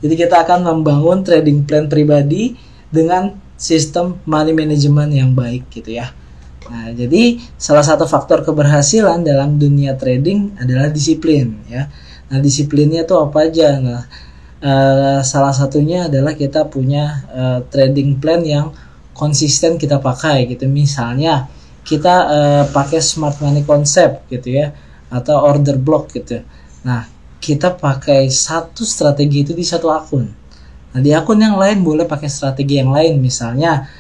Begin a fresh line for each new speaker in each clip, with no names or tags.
Jadi kita akan membangun trading plan pribadi dengan sistem money management yang baik gitu ya. Nah, jadi salah satu faktor keberhasilan dalam dunia trading adalah disiplin ya. Nah, disiplinnya itu apa aja? Nah, salah satunya adalah kita punya trading plan yang konsisten kita pakai gitu. Misalnya kita pakai smart money concept gitu ya, atau order block gitu. Nah, kita pakai satu strategi itu di satu akun. Nah, di akun yang lain boleh pakai strategi yang lain, misalnya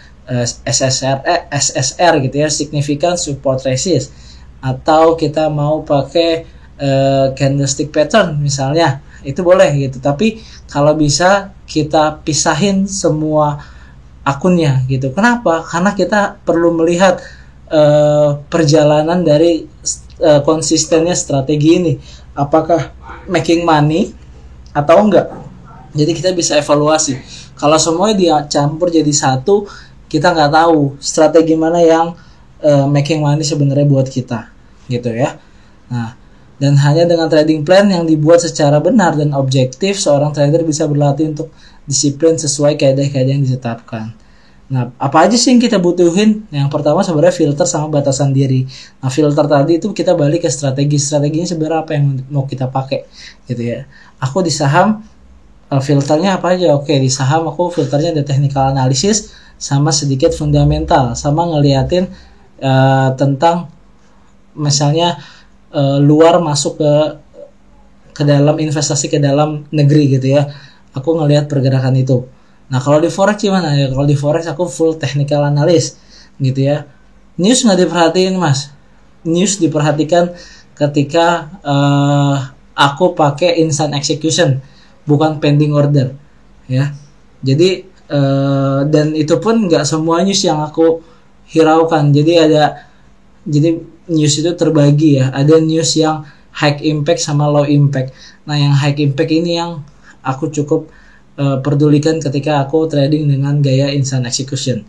SSR gitu ya, significant support resist, atau kita mau pakai candlestick pattern misalnya, itu boleh gitu. Tapi kalau bisa kita pisahin semua akunnya gitu. Kenapa? Karena kita perlu melihat perjalanan dari konsistennya strategi ini, apakah making money atau enggak. Jadi kita bisa evaluasi. Kalau semuanya dicampur jadi satu, kita nggak tahu strategi mana yang making money sebenarnya buat kita gitu ya. Nah, dan hanya dengan trading plan yang dibuat secara benar dan objektif, seorang trader bisa berlatih untuk disiplin sesuai kaidah-kaidah yang ditetapkan. Nah, apa aja sih yang kita butuhin? Yang pertama sebenarnya filter sama batasan diri. Nah, filter tadi itu kita balik ke strategi. Strateginya sebenarnya apa yang mau kita pakai gitu ya. Aku di saham filternya apa aja? Oke, di saham aku filternya ada technical analysis sama sedikit fundamental, sama ngeliatin tentang misalnya luar masuk ke dalam investasi ke dalam negeri gitu ya. Aku ngelihat pergerakan itu. Nah, kalau di forex gimana ya? Kalau di forex aku full technical analysis gitu ya. News nggak diperhatiin mas. News diperhatikan ketika aku pakai instant execution, bukan pending order ya. Jadi dan itu pun nggak semua news yang aku hiraukan. Jadi news itu terbagi ya. Ada news yang high impact sama low impact. Nah, yang high impact ini yang aku cukup pedulikan ketika aku trading dengan gaya instant execution.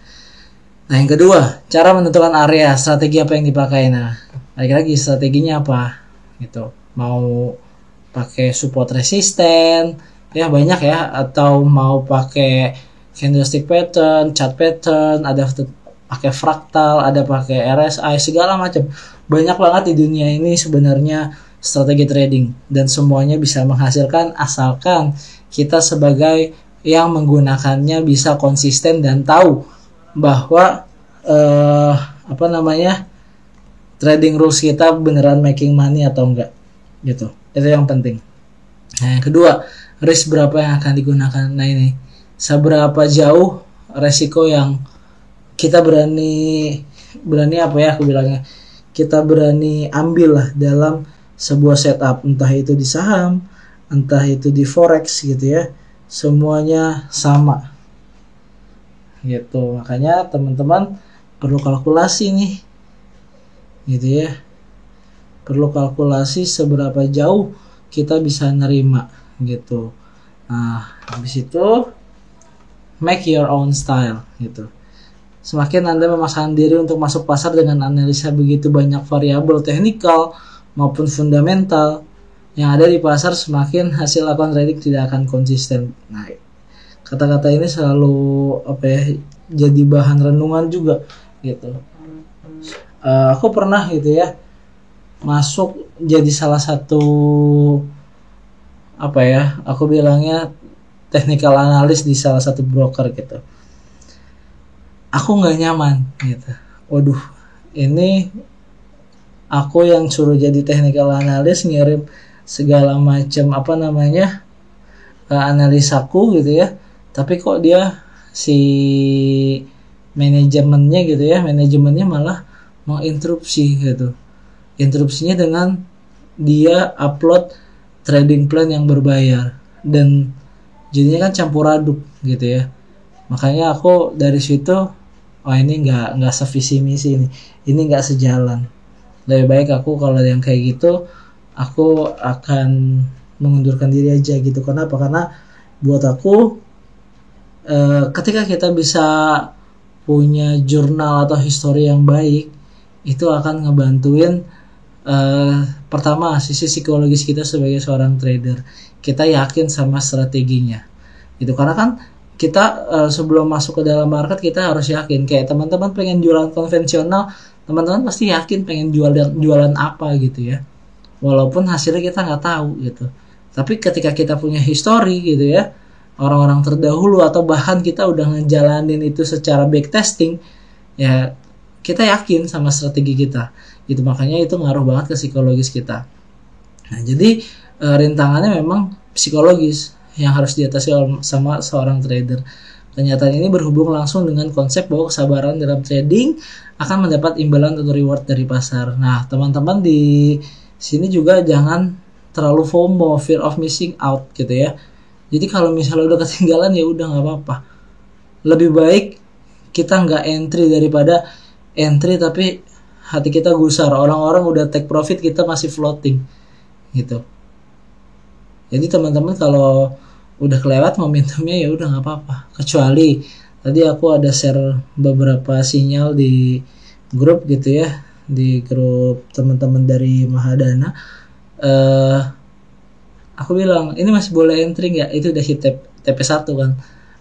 Nah, yang kedua, cara menentukan area, strategi apa yang dipakai. Nah, lagi-lagi strateginya apa gitu. Mau pakai support resisten ya, banyak ya, atau mau pakai candlestick pattern, chart pattern, ada pakai fraktal, ada pakai RSI, segala macam. Banyak banget di dunia ini sebenarnya strategi trading, dan semuanya bisa menghasilkan asalkan kita sebagai yang menggunakannya bisa konsisten dan tahu bahwa trading rules kita beneran making money atau enggak gitu. Itu yang penting. Nah, yang kedua, risk berapa yang akan digunakan. Nah, ini seberapa jauh resiko yang kita berani apa ya aku bilangnya, kita berani ambil lah dalam sebuah setup, entah itu di saham, entah itu di forex gitu ya, semuanya sama gitu. Makanya teman-teman perlu kalkulasi nih gitu ya, perlu kalkulasi seberapa jauh kita bisa nerima gitu. Nah, habis itu make your own style gitu. Semakin Anda memaksakan diri untuk masuk pasar dengan analisa begitu banyak variabel teknikal maupun fundamental yang ada di pasar, semakin hasil akun trading tidak akan konsisten. Nah, kata-kata ini selalu jadi bahan renungan juga gitu. Aku pernah gitu ya masuk jadi salah satu aku bilangnya technical analyst di salah satu broker gitu. Aku nggak nyaman gitu. Waduh, ini aku yang suruh jadi technical analyst, ngirim segala macam analisaku gitu ya. Tapi kok dia si manajemennya malah menginterupsi gitu. Interupsinya dengan dia upload trading plan yang berbayar, dan jadinya kan campur aduk gitu ya. Makanya aku dari situ, ini nggak sevisi misi ini nggak sejalan. Lebih baik aku kalau yang kayak gitu, aku akan mengundurkan diri aja gitu. Kenapa? Karena buat aku ketika kita bisa punya jurnal atau history yang baik, itu akan ngebantuin pertama sisi psikologis kita sebagai seorang trader. Kita yakin sama strateginya. gitu. Karena kan kita sebelum masuk ke dalam market kita harus yakin, kayak teman-teman pengen jualan konvensional, teman-teman pasti yakin pengen jualan apa gitu ya, walaupun hasilnya kita nggak tahu gitu. Tapi ketika kita punya history gitu ya, orang-orang terdahulu atau bahkan kita udah ngejalanin itu secara backtesting, ya kita yakin sama strategi kita gitu. Makanya itu ngaruh banget ke psikologis kita. Nah, jadi rintangannya memang psikologis yang harus diatasi sama seorang trader. Kenyataan ini berhubung langsung dengan konsep bahwa kesabaran dalam trading akan mendapat imbalan atau reward dari pasar. Nah, teman-teman di sini juga jangan terlalu FOMO, fear of missing out gitu ya. Jadi kalau misalnya udah ketinggalan ya udah nggak apa-apa. Lebih baik kita nggak entry daripada entry tapi hati kita gusar. Orang-orang udah take profit, kita masih floating gitu. Jadi teman-teman kalau udah kelewat momentumnya ya udah nggak apa-apa. Kecuali tadi aku ada share beberapa sinyal di grup gitu ya, di grup teman-teman dari Mahadana. Aku bilang ini masih boleh entry nggak? Itu udah hit TP1 kan.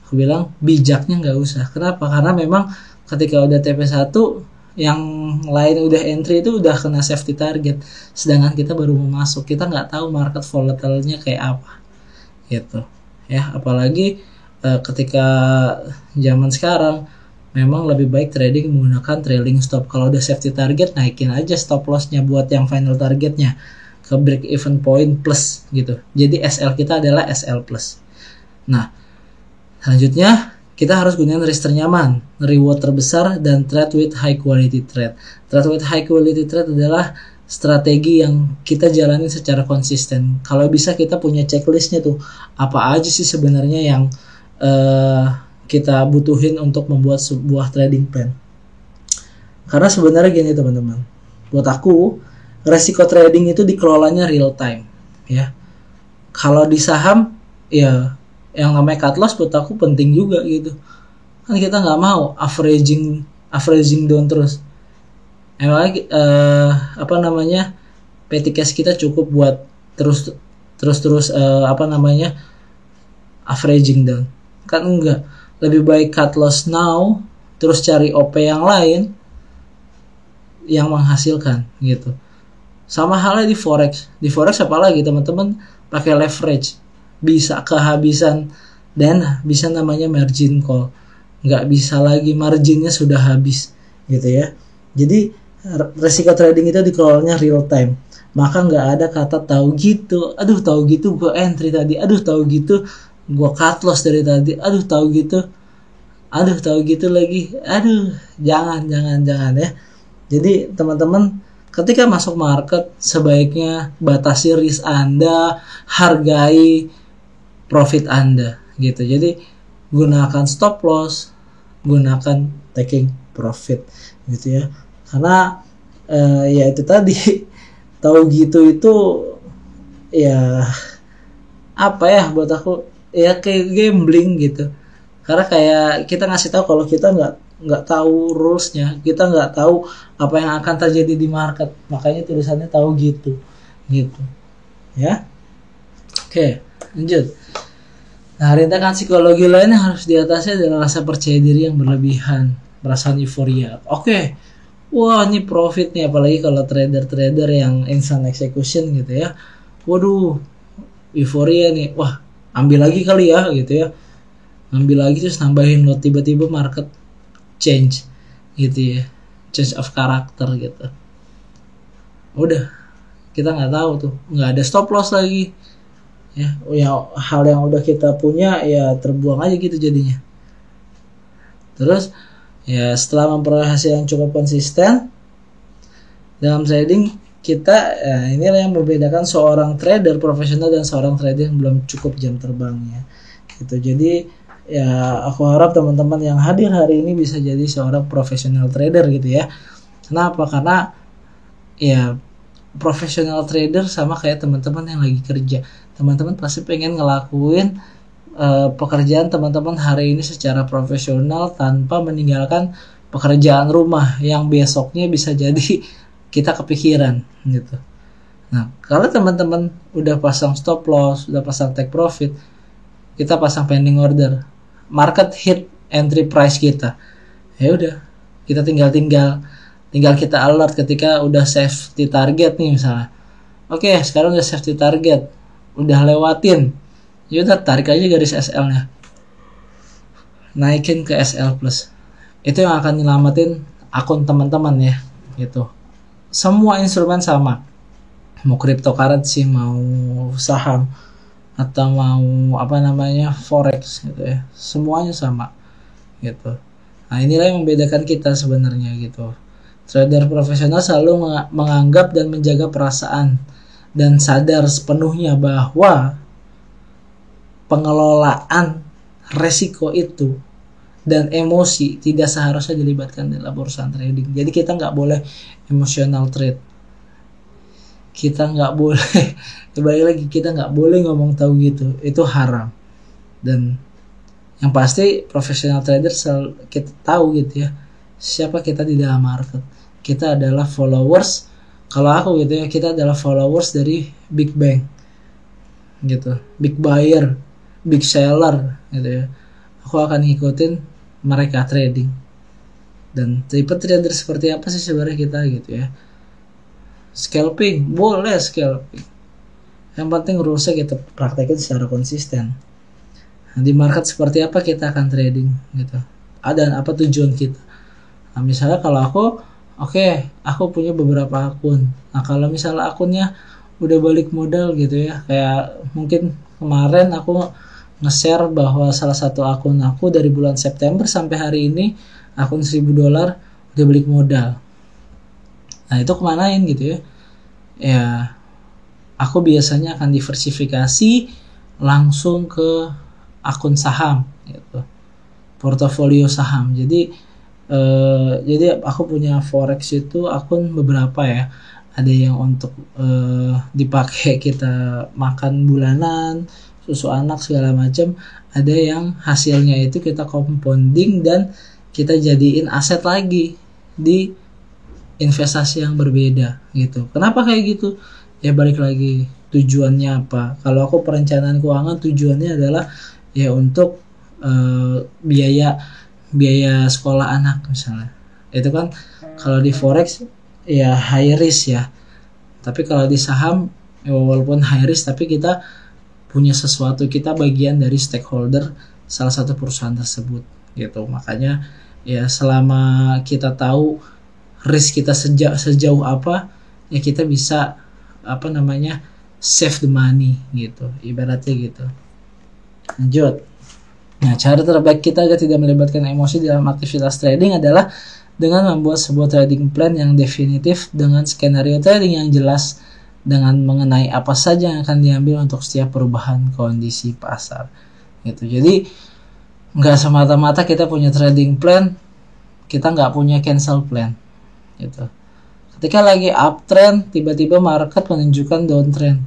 Aku bilang bijaknya nggak usah. Kenapa? Karena memang ketika udah TP1 yang lain udah entry itu udah kena safety target, sedangkan kita baru mau masuk, kita nggak tahu market volatilenya kayak apa gitu ya. Apalagi ketika zaman sekarang memang lebih baik trading menggunakan trailing stop. Kalau udah safety target, naikin aja stop lossnya buat yang final targetnya ke break even point plus gitu. Jadi SL kita adalah SL plus. Nah, selanjutnya kita harus gunakan risk ternyaman, reward terbesar, dan trade with high quality trade. Trade with high quality trade adalah strategi yang kita jalani secara konsisten. Kalau bisa kita punya checklistnya tuh, apa aja sih sebenarnya yang kita butuhin untuk membuat sebuah trading plan. Karena sebenarnya gini teman-teman, buat aku resiko trading itu dikelolanya real time ya. Kalau di saham ya yang namanya cut loss buat aku penting juga gitu. Kan kita nggak mau averaging down terus. Emangnya petty cash kita cukup buat terus averaging down? Kan enggak. Lebih baik cut loss now terus cari OP yang lain yang menghasilkan gitu. Sama halnya di forex. Di forex apalagi teman-teman pakai leverage, bisa kehabisan dana, bisa namanya margin call. Nggak bisa lagi, marginnya sudah habis gitu ya. Jadi resiko trading itu dikelolanya real time. Maka nggak ada kata tahu gitu, aduh tahu gitu gue entry tadi, aduh tahu gitu gue cut loss dari tadi, aduh tahu gitu lagi, jangan ya. Jadi teman-teman ketika masuk market sebaiknya batasi risk Anda, hargai profit Anda gitu. Jadi gunakan stop loss, gunakan taking profit gitu ya. Karena ya itu tadi tahu gitu itu ya apa ya buat aku ya kayak gambling gitu. Karena kayak kita ngasih tahu kalau kita nggak tahu rulesnya, kita nggak tahu apa yang akan terjadi di market, makanya tulisannya tahu gitu ya. Oke, lanjut. Nah, rintangan psikologi lainnya harus diatasi adalah rasa percaya diri yang berlebihan, perasaan euforia. Oke, wah ini profit nih, apalagi kalau trader yang instant execution gitu ya. Waduh, euforia nih, wah ambil lagi kali ya gitu ya, ambil lagi terus nambahin lot, tiba-tiba market change gitu ya, change of character gitu. Udah kita nggak tahu tuh, nggak ada stop loss lagi ya. Hal yang udah kita punya ya terbuang aja gitu jadinya. Terus ya setelah memperoleh hasil yang cukup konsisten dalam trading kita, inilah yang membedakan seorang trader profesional dan seorang trader yang belum cukup jam terbangnya gitu. Jadi ya aku harap teman-teman yang hadir hari ini bisa jadi seorang profesional trader gitu ya. Kenapa? Karena ya profesional trader sama kayak teman-teman yang lagi kerja. Teman-teman pasti pengen ngelakuin pekerjaan teman-teman hari ini secara profesional tanpa meninggalkan pekerjaan rumah yang besoknya bisa jadi kita kepikiran gitu. Nah, kalau teman-teman udah pasang stop loss, udah pasang take profit, kita pasang pending order, market hit entry price kita, ya udah kita tinggal kita alert ketika udah safety target nih misalnya. Oke, sekarang udah safety target, udah lewatin, ya udah tarik aja garis SL-nya, naikin ke SL plus. Itu yang akan nyelamatin akun teman-teman ya, gitu. Semua instrumen sama, mau cryptocurrency, mau saham, atau mau forex gitu ya, semuanya sama gitu. Nah, inilah yang membedakan kita sebenarnya gitu. Trader profesional selalu menganggap dan menjaga perasaan dan sadar sepenuhnya bahwa pengelolaan resiko itu dan emosi tidak seharusnya dilibatkan dalam urusan trading. Jadi kita nggak boleh emotional trade. Kita nggak boleh, kembali lagi, kita nggak boleh ngomong tahu gitu, itu haram. Dan yang pasti professional trader kita tahu gitu ya, siapa kita di dalam market. Kita adalah followers, kalau aku gitu ya, kita adalah followers dari big bank gitu, big buyer, big seller gitu ya. Aku akan ngikutin mereka trading. Dan tipe trader seperti apa sih sebenarnya kita gitu ya. Scalping, boleh scalping, yang penting rulesnya kita praktekin secara konsisten. Nah, di market seperti apa kita akan trading gitu, ada apa tujuan kita. Nah, misalnya kalau aku punya beberapa akun. Nah, kalau misalnya akunnya udah balik modal gitu ya, kayak mungkin kemarin aku nge-share bahwa salah satu akun aku dari bulan September sampai hari ini, akun $1.000 udah balik modal. Nah, itu kemanain gitu ya. Ya, aku biasanya akan diversifikasi langsung ke akun saham gitu, portofolio saham. Jadi aku punya forex itu akun beberapa ya. Ada yang untuk dipakai kita makan bulanan, susu anak segala macam. Ada yang hasilnya itu kita compounding dan kita jadiin aset lagi di investasi yang berbeda gitu. Kenapa kayak gitu? Ya balik lagi, tujuannya apa? Kalau aku perencanaan keuangan tujuannya adalah ya untuk biaya sekolah anak misalnya. Itu kan kalau di forex ya high risk ya. Tapi kalau di saham ya walaupun high risk tapi kita punya sesuatu, kita bagian dari stakeholder salah satu perusahaan tersebut gitu. Makanya ya selama kita tahu risk kita sejauh apa, ya kita bisa save the money gitu, ibaratnya gitu. Lanjut. Nah, cara terbaik kita agar tidak melibatkan emosi dalam aktivitas trading adalah dengan membuat sebuah trading plan yang definitif dengan skenario trading yang jelas, dengan mengenai apa saja yang akan diambil untuk setiap perubahan kondisi pasar gitu. Jadi nggak semata-mata kita punya trading plan, kita nggak punya cancel plan gitu. Ketika lagi uptrend tiba-tiba market menunjukkan downtrend,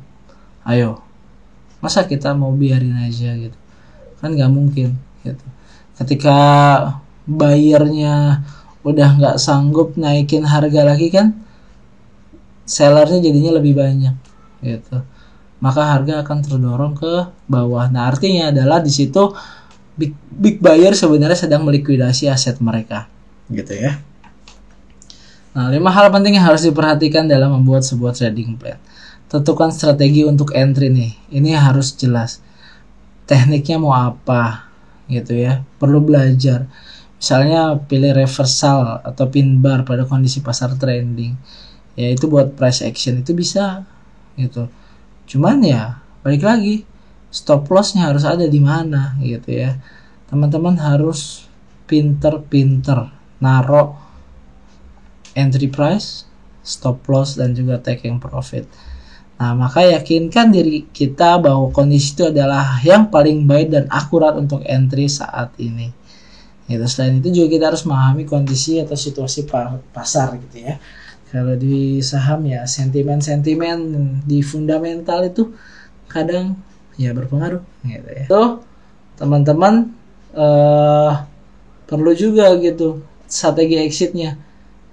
ayo, masa kita mau biarin aja gitu? Kan nggak mungkin gitu. Ketika buyernya udah nggak sanggup naikin harga lagi kan, sellernya jadinya lebih banyak gitu, maka harga akan terdorong ke bawah. Nah, artinya adalah di situ big buyer sebenarnya sedang melikuidasi aset mereka gitu ya. Nah, 5 hal penting yang harus diperhatikan dalam membuat sebuah trading plan. Tentukan strategi untuk entry nih. Ini harus jelas. Tekniknya mau apa gitu ya. Perlu belajar. Misalnya pilih reversal atau pin bar pada kondisi pasar trending. Ya itu buat price action itu bisa gitu. Cuman ya balik lagi, stop lossnya harus ada di mana gitu ya. Teman-teman harus pinter-pinter naruh entry price, stop loss, dan juga taking profit. Nah, maka yakinkan diri kita bahwa kondisi itu adalah yang paling baik dan akurat untuk entry saat ini. Gitu. Selain itu juga kita harus memahami kondisi atau situasi pasar gitu ya. Kalau di saham ya sentimen-sentimen di fundamental itu kadang ya berpengaruh gitu ya. So, teman-teman perlu juga gitu strategi exitnya.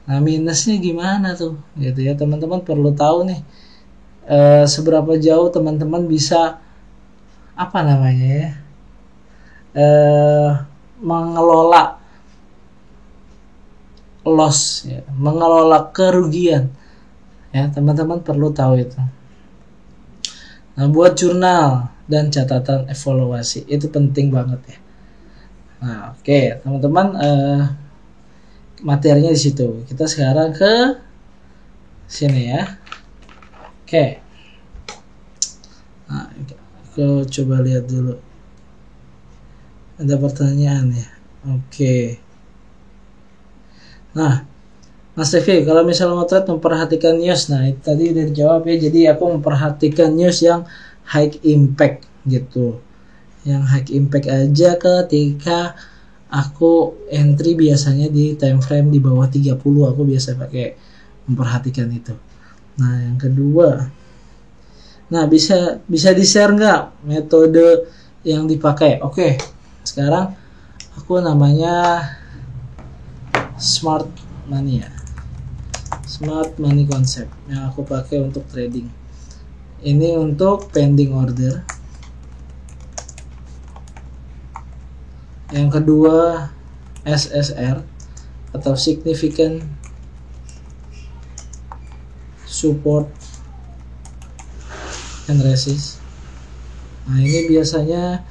Nah, minusnya gimana tuh gitu ya, teman-teman perlu tahu nih seberapa jauh teman-teman bisa mengelola loss ya, mengelola kerugian ya, teman-teman perlu tahu itu. Nah, buat jurnal dan catatan evaluasi itu penting banget ya. Nah, oke, teman-teman, materinya di situ. Kita sekarang ke sini ya. Oke. Nah, aku coba lihat dulu. Ada pertanyaan ya. Oke. Nah, Mas Revi, kalau misalnya mau trade memperhatikan news, nah itu tadi udah dijawab ya. Jadi aku memperhatikan news yang high impact gitu. Yang high impact aja ketika aku entry biasanya di time frame di bawah 30, aku biasa pakai memperhatikan itu. Nah, yang kedua, nah bisa di-share nggak metode yang dipakai? Oke, sekarang aku namanya Smart Money ya. Smart Money Concept yang aku pakai untuk trading. Ini untuk pending order. Yang kedua SSR atau Significant Support and Resist. Nah, ini biasanya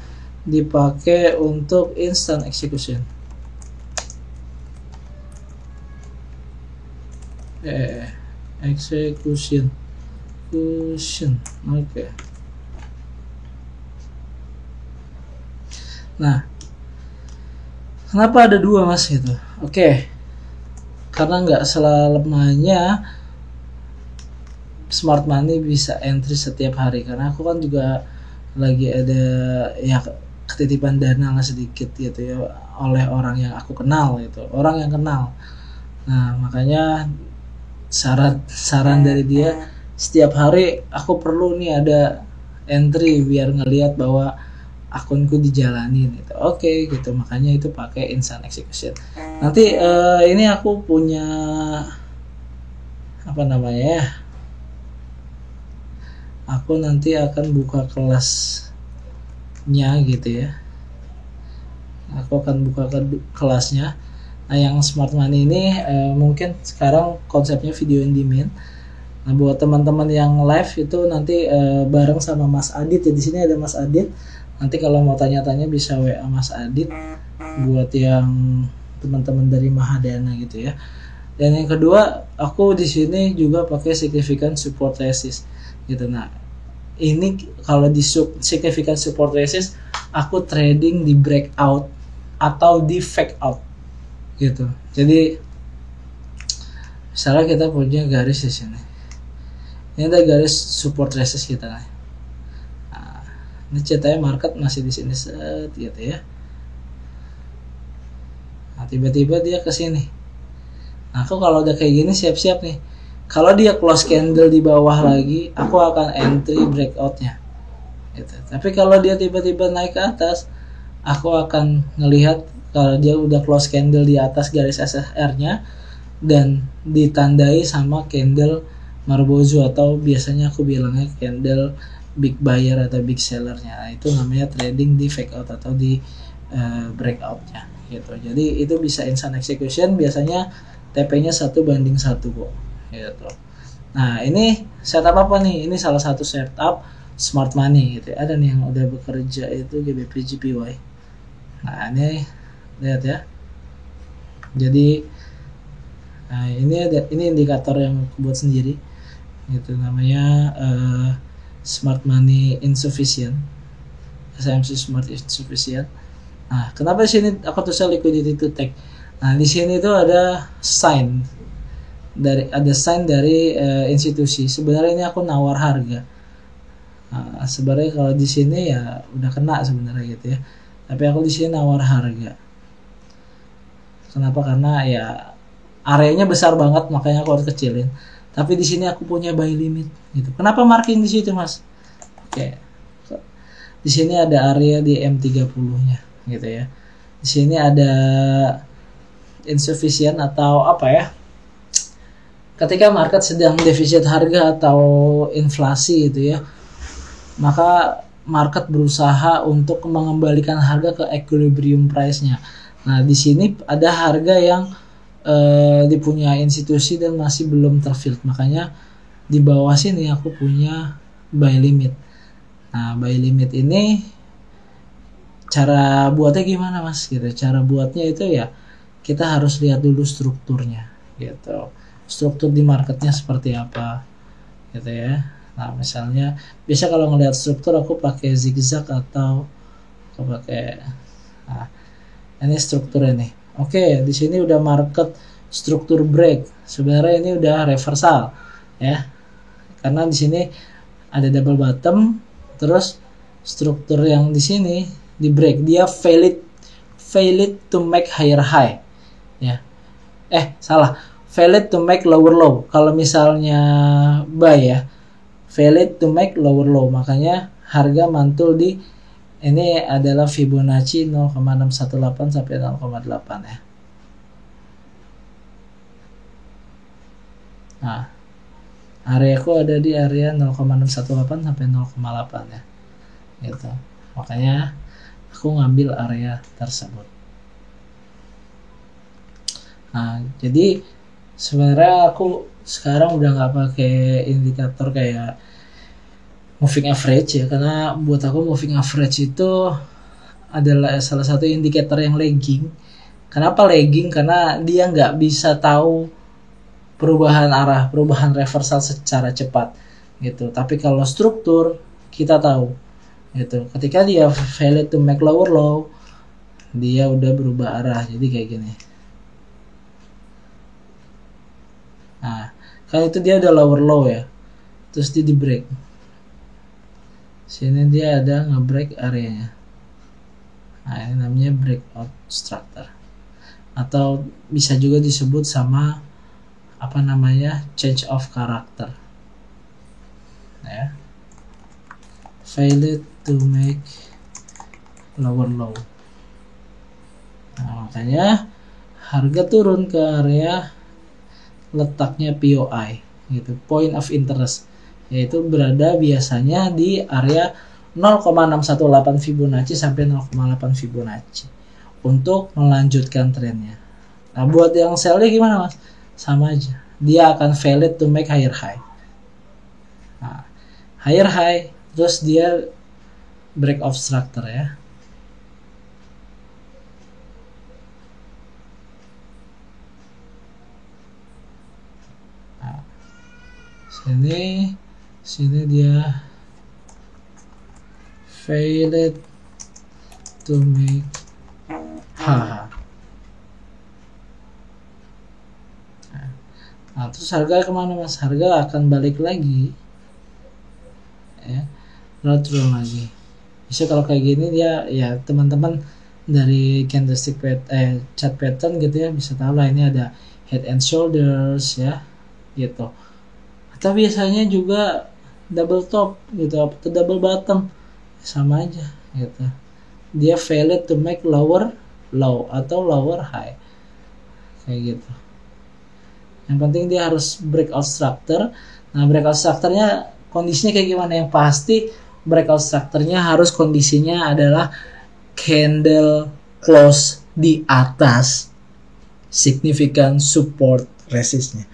dipakai untuk instant execution. Execution. Oke. Nah, kenapa ada dua mas gitu? Oke. Karena nggak selamanya smart money bisa entry setiap hari, karena aku kan juga lagi ada ya ketitipan dana lah sedikit gitu ya oleh orang yang aku kenal gitu, orang yang kenal. Nah, makanya saran dari dia setiap hari aku perlu nih ada entry biar ngelihat bahwa akunku dijalanin gitu. Oke, gitu. Makanya itu pakai instant execution. Nanti ini aku punya apa namanya ya? Aku nanti akan buka kelasnya gitu ya. Aku akan buka kelasnya. Nah, yang smart money ini mungkin sekarang konsepnya video on demand. Nah, buat teman-teman yang live itu nanti bareng sama Mas Adit ya. Di sini ada Mas Adit. Nanti kalau mau tanya-tanya bisa WA Mas Adit buat yang teman-teman dari Mahadana gitu ya. Dan yang kedua, aku di sini juga pakai significant support resist gitu. Nah, ini kalau di significant support resist aku trading di breakout atau di fake out gitu. Jadi misalnya kita punya garis di sini. Ini ada garis support resist kita nih. Nah, ini ceritanya market masih di sini set gitu ya. Nah, tiba-tiba dia ke sini. Nah, aku kalau udah kayak gini siap-siap nih. Kalau dia close candle di bawah lagi, aku akan entry breakoutnya. Gitu. Tapi kalau dia tiba-tiba naik ke atas, aku akan ngelihat kalau dia udah close candle di atas garis SSR-nya dan ditandai sama candle Marubozu atau biasanya aku bilangnya candle big buyer atau big sellernya. Nah, itu namanya trading di fake out atau di breakoutnya gitu. Jadi itu bisa instant execution, biasanya TP-nya 1:1 kok gitu. Nah, ini setup apa nih? Ini salah satu setup smart money gitu. Ada nih yang udah bekerja itu GBP JPY. Nah, ini lihat ya. Jadi nah, ini indikator yang aku buat sendiri gitu, namanya smart money insufficient, SMC smart insufficient. Nah, kenapa di sini aku tulisnya liquidity to take? Nah, di sini itu ada sign dari institusi. Sebenarnya ini aku nawar harga. Nah, sebenarnya kalau di sini ya udah kena sebenarnya gitu ya. Tapi aku di sini nawar harga. Kenapa? Karena ya areanya besar banget, makanya aku harus kecilin. Tapi di sini aku punya buy limit gitu. Kenapa marking di situ, Mas? Oke. Di sini ada area di M30-nya gitu ya. Di sini ada insufficient atau apa ya? Ketika market sedang defisit harga atau inflasi gitu ya. Maka market berusaha untuk mengembalikan harga ke equilibrium price-nya. Nah, di sini ada harga yang dipunyai institusi dan masih belum terfill. Makanya di bawah sini aku punya buy limit. Nah, buy limit ini cara buatnya gimana, Mas? Gitu. Cara buatnya itu ya kita harus lihat dulu strukturnya gitu. Struktur di marketnya seperti apa gitu ya. Nah, misalnya biasa kalau ngelihat struktur aku pakai zigzag atau aku pakai ini struktur ini. Oke, di sini udah market struktur break. Sebenarnya ini udah reversal ya. Karena di sini ada double bottom, terus struktur yang di sini di break, dia failed to make higher high. Ya. Salah. Failed to make lower low. Kalau misalnya buy ya, failed to make lower low. Makanya harga mantul di ini adalah Fibonacci 0,618 sampai 0,8 ya. Nah, areaku ada di area 0,618 sampai 0,8 ya. Gitu. Makanya aku ngambil area tersebut. Nah, jadi sebenarnya aku sekarang udah nggak pakai indikator kayak moving average ya, karena buat aku moving average itu adalah salah satu indikator yang lagging. Kenapa lagging? Karena dia nggak bisa tahu perubahan arah, perubahan reversal secara cepat gitu. Tapi kalau struktur kita tahu gitu. Ketika dia failed to make lower low, dia udah berubah arah. Jadi kayak gini. Nah, kan itu dia udah lower low ya. Terus dia di break. Sini dia ada nge-break areanya. Nah, ini namanya breakout structure. Atau bisa juga disebut sama apa namanya? Change of character. Ya. Failed to make lower low. Nah, makanya harga turun ke area letaknya POI gitu, point of interest, yaitu berada biasanya di area 0,618 Fibonacci sampai 0,8 Fibonacci untuk melanjutkan trennya. Nah, buat yang sell-nya gimana, Mas? Sama aja, dia akan failed to make higher high. Nah, higher high terus dia break off structure ya. Sini dia failed to make Nah, terus harga kemana, Mas? Harga akan balik lagi ya, turun lagi. Bisa kalau kayak gini dia ya, teman-teman dari candlestick chart pattern gitu ya, bisa tahu lah ini ada head and shoulders ya gitu. Atau biasanya juga double top gitu atau double bottom, sama aja gitu. Dia failed to make lower low atau lower high kayak gitu. Yang penting dia harus breakout structure. Nah, breakout structure-nya kondisinya kayak gimana? Yang pasti breakout structure-nya harus kondisinya adalah candle close di atas significant support resistnya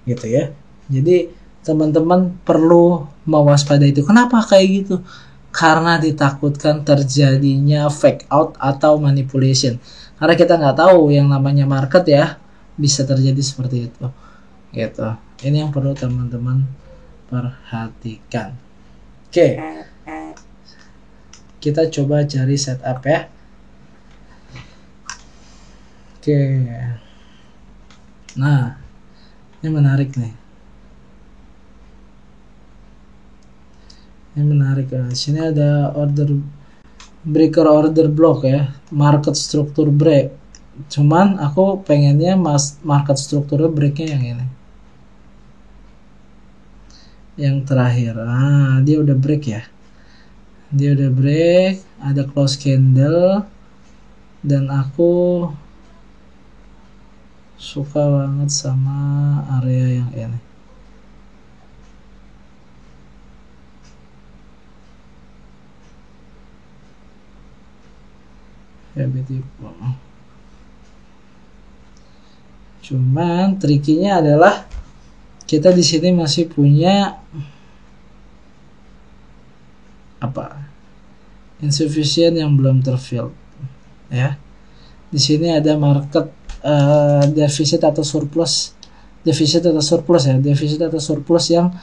gitu ya. Jadi teman-teman perlu mewaspadai itu. Kenapa kayak gitu? Karena ditakutkan terjadinya fake out atau manipulation. Karena kita nggak tahu yang namanya market ya, bisa terjadi seperti itu. Gitu. Ini yang perlu teman-teman perhatikan. Oke. Kita coba cari setup ya. Oke. Nah, ini menarik nih. Ini menarik ya. Sini ada order block ya, market struktur break. Cuman aku pengennya market struktur breaknya yang ini, yang terakhir. Nah, dia udah break ya. Dia udah break, ada close candle, dan aku suka banget sama area yang ini. Cuman trikinya adalah kita di sini masih punya insufficient yang belum terfill ya. Di sini ada market defisit atau surplus yang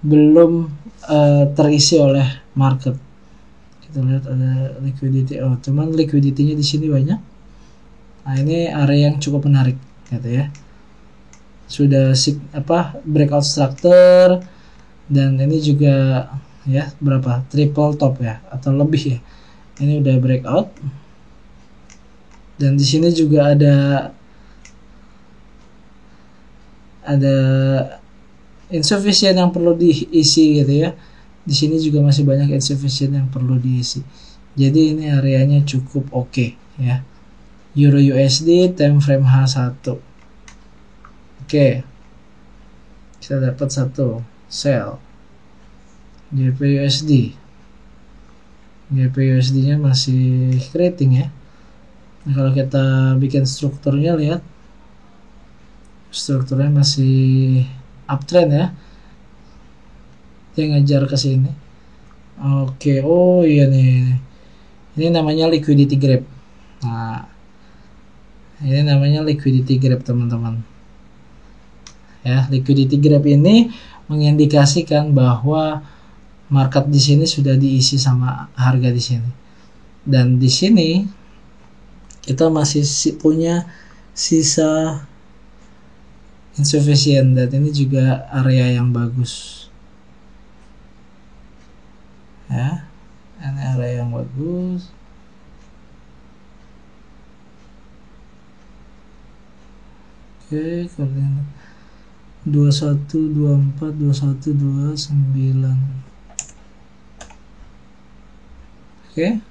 belum terisi oleh market. Kita lihat ada liquidity. Cuman liquidity-nya di sini banyak. Nah, ini area yang cukup menarik gitu ya. Sudah breakout structure, dan ini juga ya berapa triple top ya atau lebih ya. Ini udah breakout, dan di sini juga ada insufficient yang perlu diisi gitu ya. Di sini juga masih banyak insufficient yang perlu diisi. Jadi ini areanya cukup oke ya. Euro USD time frame H1. Oke. Kita dapat satu sell. GBP USD-nya masih keriting ya. Nah, kalau kita bikin strukturnya, lihat strukturnya masih uptrend ya. Dia ngejar ke sini. Oke, iya nih. Ini namanya liquidity grab. Nah, ini namanya liquidity grab, teman-teman. Ya, liquidity grab ini mengindikasikan bahwa market di sini sudah diisi sama harga di sini. Dan di sini kita masih punya sisa insufficient, dan ini juga area yang bagus. Ya, ini area yang bagus. Oke, koordinat 21 24 21 29. Oke.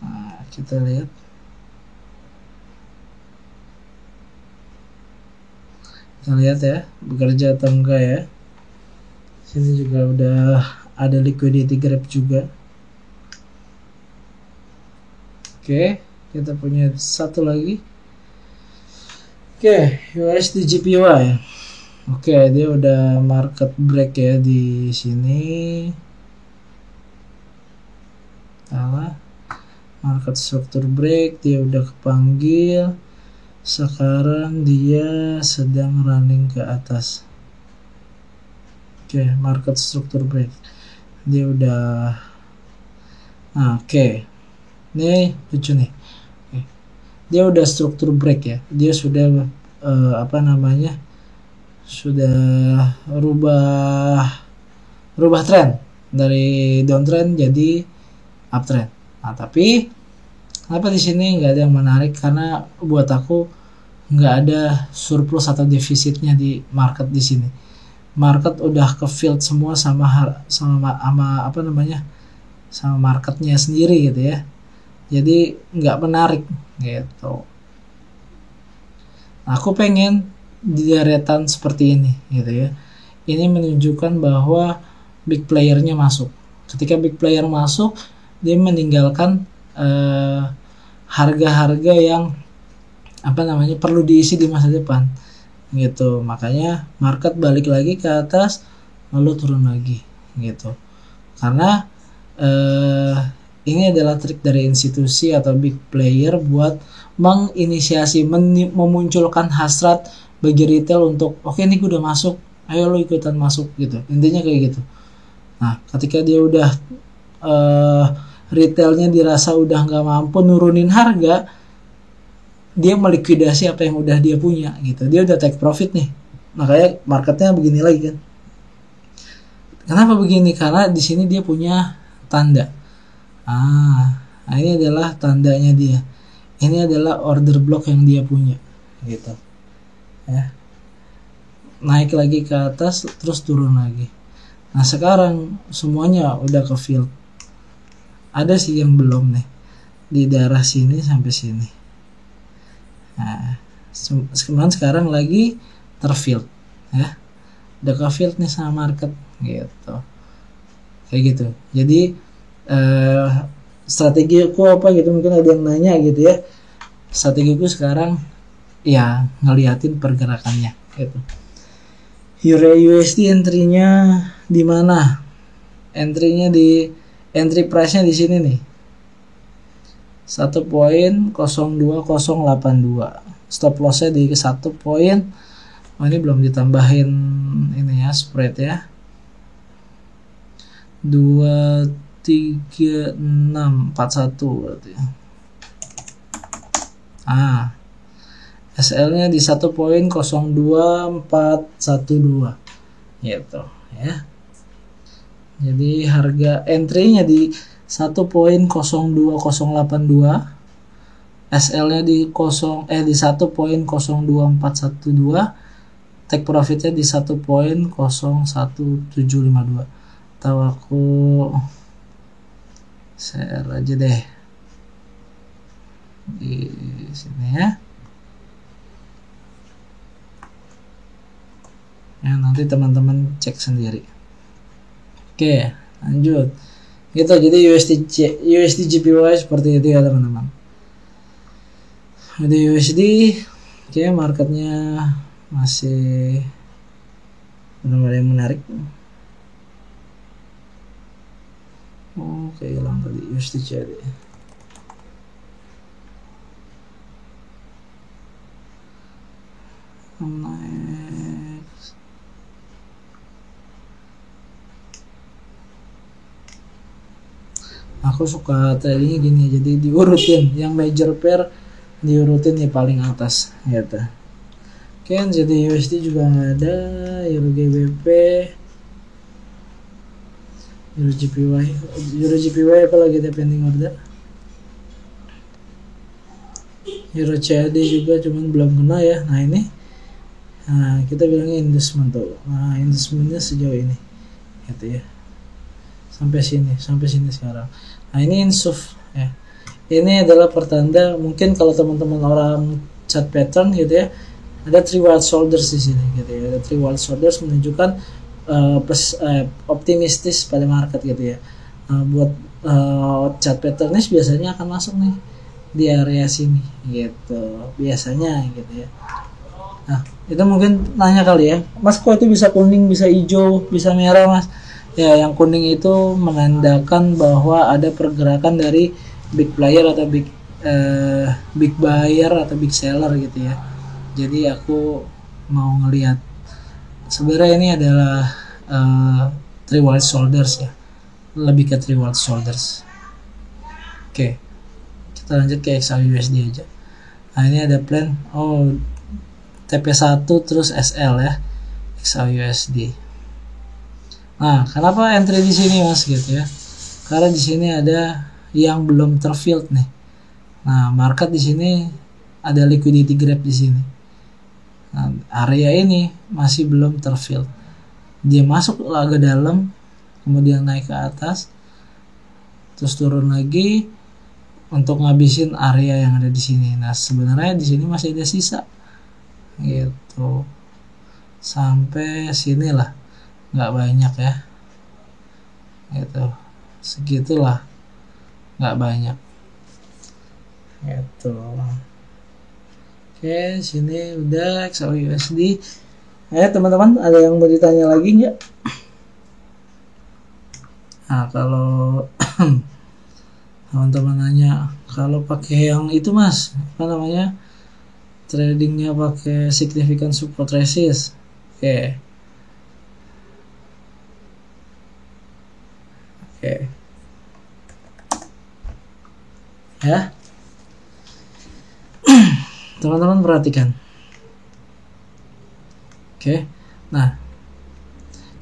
Nah, kita lihat. Kita lihat ya, bekerja atau enggak ya. Sini juga udah ada liquidity grab juga. Oke, kita punya satu lagi. Oke, USD JPY. Oke, dia udah market break ya di sini. Salah. Market structure break, dia udah kepanggil. Sekarang dia sedang running ke atas. Oke, market structure break. Dia udah oke. Nih lucu nih. Dia udah struktur break ya. Dia sudah sudah rubah tren dari downtrend jadi uptrend. Nah, tapi kenapa di sini nggak ada yang menarik? Karena buat aku nggak ada surplus atau defisitnya di market di sini. Market udah ke field semua sama sama marketnya sendiri gitu ya. Jadi nggak menarik gitu. Aku pengen di deretan seperti ini gitu ya. Ini menunjukkan bahwa big playernya masuk. Ketika big player masuk, dia meninggalkan harga-harga yang perlu diisi di masa depan gitu. Makanya market balik lagi ke atas lalu turun lagi gitu. Karena ini adalah trik dari institusi atau big player buat menginisiasi, memunculkan hasrat bagi retail untuk oke, ini gue udah masuk, ayo lo ikutan masuk gitu. Intinya kayak gitu. Nah, ketika dia udah retailnya dirasa udah nggak mampu nurunin harga, dia melikuidasi apa yang udah dia punya gitu. Dia udah take profit nih. Makanya marketnya begini lagi kan. Kenapa begini? Karena di sini dia punya tanda. Ini adalah tandanya dia. Ini adalah order block yang dia punya gitu. Ya. Naik lagi ke atas terus turun lagi. Nah, sekarang semuanya udah ke field. Ada sih yang belum nih. Di daerah sini sampai sini. Nah, sekarang lagi terfield ya. Udah ke field nih sama market gitu. Kayak gitu. Jadi strategiku apa gitu, mungkin ada yang nanya gitu ya. Strategiku sekarang ya ngeliatin pergerakannya gitu. Euro USD entry-nya di mana? Entry-nya di entry price-nya di sini nih. 1.02082. Stop loss-nya di 1 poin. Oh, ini belum ditambahin ini ya, spread ya. 23641 berarti. SL-nya di 1.02412 gitu ya. Jadi harga entry-nya di 1.02082, SL-nya di 1.02412, take profit-nya di 1.01752. Tahu aku share aja deh di sini ya. Ya, nanti teman-teman cek sendiri. Oke, lanjut. Gitu, jadi USD JPY seperti itu ya teman-teman. Jadi USD, oke, marketnya masih benar-benar yang menarik. Oke, hilang tadi USD CAD. Next. Aku suka tradingnya gini, jadi diurutin yang major pair, diurutin di paling atas gitu. Oke, jadi USD juga nggak ada, Euro GBP, Euro GPY apa lagi ada pending order. Euro CAD juga cuman belum kena ya. Nah ini, nah kita bilangnya inducement tuh. Nah inducementnya sejauh ini gitu ya, sampai sini sekarang. Nah ini insuf ya. Ini adalah pertanda, mungkin kalau teman-teman orang chart pattern gitu ya, ada 3 wild shoulders di sini gitu ya. Ada 3 wild shoulders menunjukkan optimistis pada market gitu ya. Buat chart patternis biasanya akan masuk nih di area sini gitu biasanya gitu ya. Nah itu mungkin nanya kali ya, Mas kok itu bisa kuning, bisa hijau, bisa merah Mas? Ya yang kuning itu menandakan bahwa ada pergerakan dari big player atau big buyer atau big seller gitu ya. Jadi aku mau ngelihat sebenarnya ini adalah 3 wild shoulders ya, lebih ke 3 wild shoulders. Oke, kita lanjut ke XAUUSD aja. Nah ini ada plan, TP1 terus SL ya, XAUUSD. Nah kenapa entry di sini Mas gitu ya, karena di sini ada yang belum terfilled nih. Nah market di sini ada liquidity grab di sini. Nah, area ini masih belum terfilled. Dia masuk agak dalam, kemudian naik ke atas, terus turun lagi untuk ngabisin area yang ada di sini. Nah sebenarnya di sini masih ada sisa, gitu, sampai sini lah, nggak banyak ya, gitu, segitulah, nggak banyak, gitu. Oke, sini udah XAUUSD. Teman-teman ada yang mau ditanya lagi nggak? Nah kalau teman-teman nanya kalau pakai yang itu Mas, apa namanya, tradingnya pakai significant support resist. Oke. Ya, teman-teman perhatikan. Oke. Nah,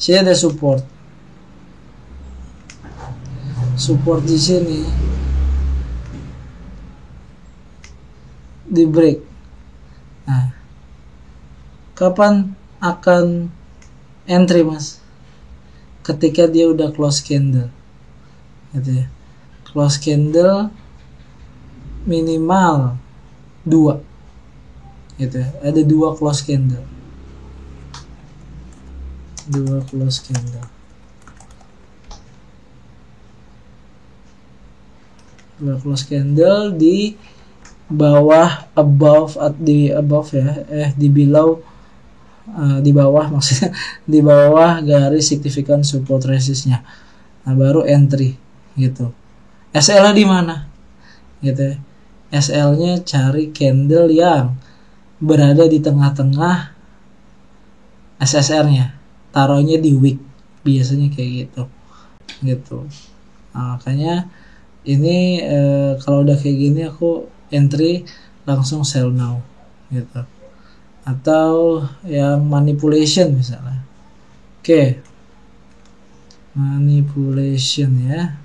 sini ada support di sini, di break. Nah, kapan akan entry Mas? Ketika dia udah close candle, gitu ya. Close candle minimal 2, gitu ya. Ada 2 close candle, 2 close candle. close candle di bawah di below, di bawah maksudnya di bawah garis signifikan support resistnya. Nah, baru entry gitu. SL di mana gitu ya. SL-nya cari candle yang berada di tengah-tengah SSR-nya, taruhnya di wick, biasanya kayak gitu. Nah, makanya ini kalau udah kayak gini aku entry langsung sell now gitu. Atau yang manipulation misalnya. Oke. Manipulation ya.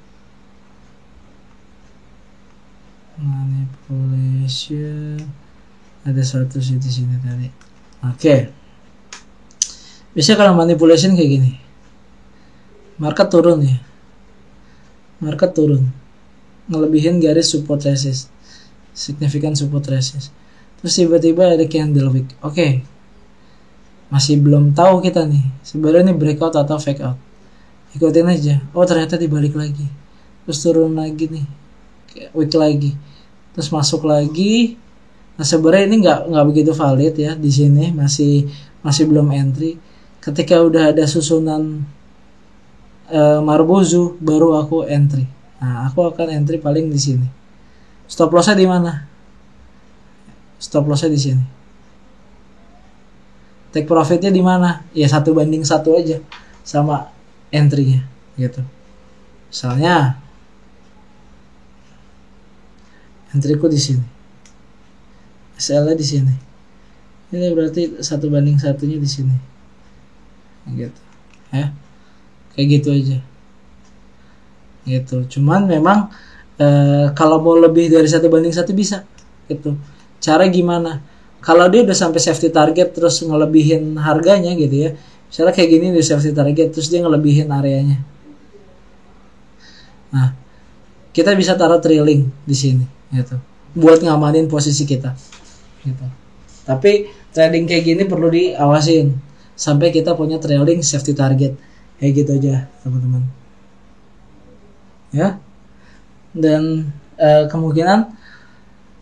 Manipulation ada 100 di sini tadi. Oke. Biasanya kalau manipulation kayak gini. Market turun ya. Market turun. Ngelebihin garis support resist. Signifikan support resist. Terus tiba-tiba ada candle wick. Oke. Masih belum tahu kita nih. Sebenarnya ini breakout atau fake out. Ikutin aja. Oh, ternyata dibalik lagi. Terus turun lagi nih. Wick lagi. Terus masuk lagi. Nah, sebenarnya ini nggak begitu valid ya di sini, masih belum entry. Ketika udah ada susunan Marubozu baru aku entry. Nah, aku akan entry paling di sini. Stop lossnya di mana? Stop lossnya di sini. Take profitnya di mana? Ya 1:1 aja sama entry-nya gitu. Misalnya entry-ku di sini. SL-nya di sini. Ini berarti 1:1-nya di sini. Gitu. Ya. Kayak gitu aja. Gitu. Cuman memang kalau mau lebih dari 1:1 bisa gitu. Cara gimana? Kalau dia udah sampai safety target terus ngelebihin harganya gitu ya. Misalnya kayak gini di safety target terus dia ngelebihin areanya. Nah, kita bisa taruh trailing di sini gitu. Buat ngamanin posisi kita. Gitu. Tapi trading kayak gini perlu diawasin sampai kita punya trailing safety target. Kayak gitu aja, teman-teman. Ya. Dan kemungkinan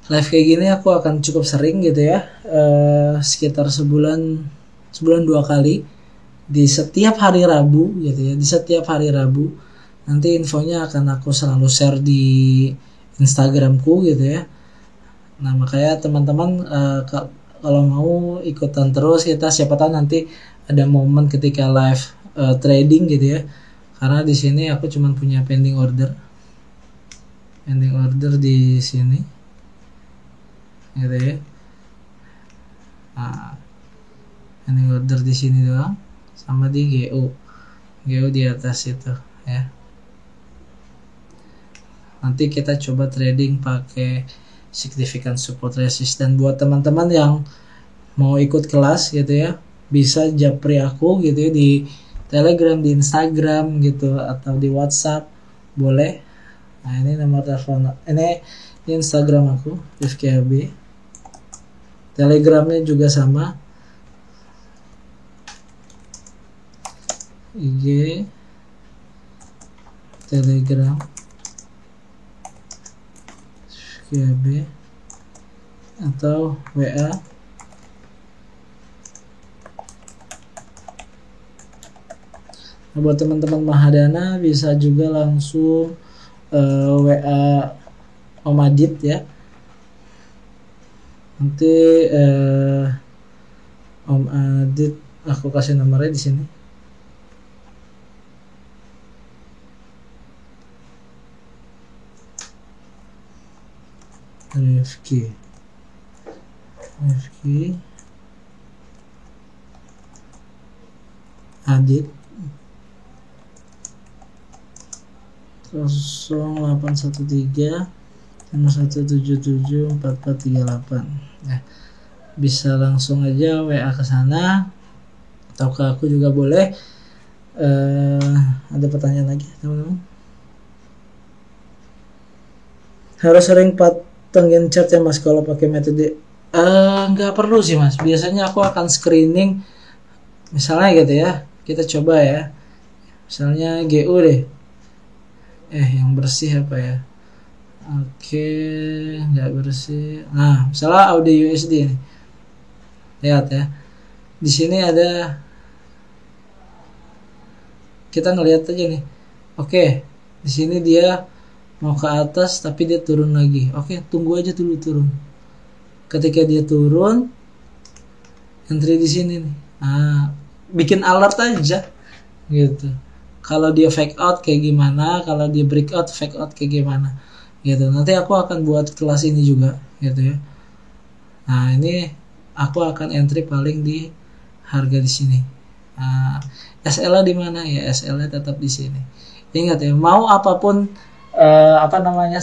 live kayak gini aku akan cukup sering gitu ya, sekitar sebulan 2 kali di setiap hari Rabu gitu ya, di setiap hari Rabu. Nanti infonya akan aku selalu share di Instagramku gitu ya. Nah, makanya teman-teman kalau mau ikutan terus, kita siapa tahu nanti ada momen ketika live trading gitu ya. Karena di sini aku cuma punya pending order di sini gitu ya. Nah, pending order di sini doang sama di GO di atas itu ya. Nanti kita coba trading pakai significant support resist. Dan buat teman-teman yang mau ikut kelas gitu ya, bisa japri aku gitu ya di Telegram, di Instagram gitu, atau di WhatsApp boleh. Nah, ini nomor telepon, ini Instagram aku Rifki HB. Telegramnya juga sama, IG, Telegram Rifki HB, atau WA. Nah, buat teman-teman Mahadana bisa juga langsung WA Om Adit ya. Nanti Om Adit aku kasih nomornya di sini. Rifki Adit 0813 5177 4438 ya. Bisa langsung aja WA ke sana atau ke aku juga boleh. Ada pertanyaan lagi teman-teman? Harus sering patengin chart ya mas kalau pakai metode? Nggak perlu sih mas. Biasanya aku akan screening misalnya gitu ya, kita coba ya, misalnya GU deh, yang bersih apa ya, Oke, nggak bersih. Nah, misalnya audio USD nih. Lihat ya. Di sini ada, kita ngelihat aja nih. Oke, di sini dia mau ke atas tapi dia turun lagi. Oke, tunggu aja dulu turun. Ketika dia turun, entry di sini nih. Nah, bikin alert aja gitu. Kalau dia fake out kayak gimana, kalau dia breakout fake out kayak gimana gitu. Nanti aku akan buat kelas ini juga gitu ya. Nah, ini aku akan entry paling di harga di sini. Nah, SL-nya di mana ya? SL-nya tetap di sini. Ingat ya, mau apapun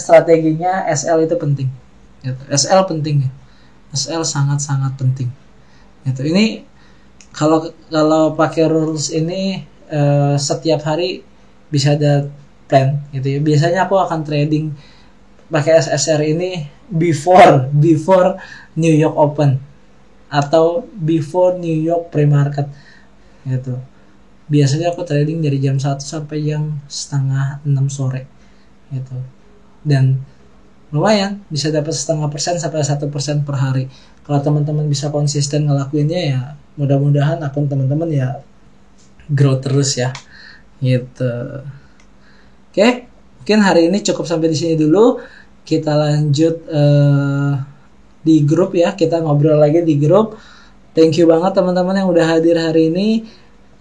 strateginya, SL itu penting. Gitu. SL penting ya. SL sangat-sangat penting. Gitu. Ini kalau pakai rules ini setiap hari bisa ada plan gitu ya. Biasanya aku akan trading pakai SSR ini before New York Open atau before New York pre-market gitu. Biasanya aku trading dari jam 1 sampai jam setengah 6 sore gitu. Dan lumayan bisa dapat 0,5% sampai 1% per hari. Kalau teman-teman bisa konsisten ngelakuinnya ya, mudah-mudahan akun teman-teman ya grow terus ya gitu. Oke, mungkin hari ini cukup sampai di sini dulu. Kita lanjut di grup ya, kita ngobrol lagi di grup. Thank you banget teman-teman yang udah hadir hari ini.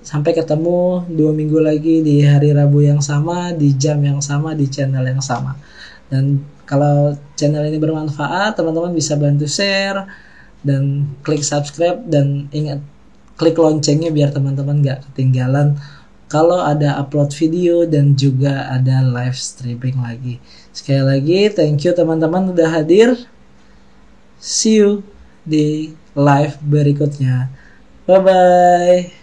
Sampai ketemu 2 minggu lagi di hari Rabu yang sama, di jam yang sama, di channel yang sama. Dan kalau channel ini bermanfaat, teman-teman bisa bantu share dan klik subscribe, dan ingat klik loncengnya biar teman-teman gak ketinggalan kalau ada upload video dan juga ada live streaming lagi. Sekali lagi thank you teman-teman udah hadir. See you di live berikutnya. Bye bye.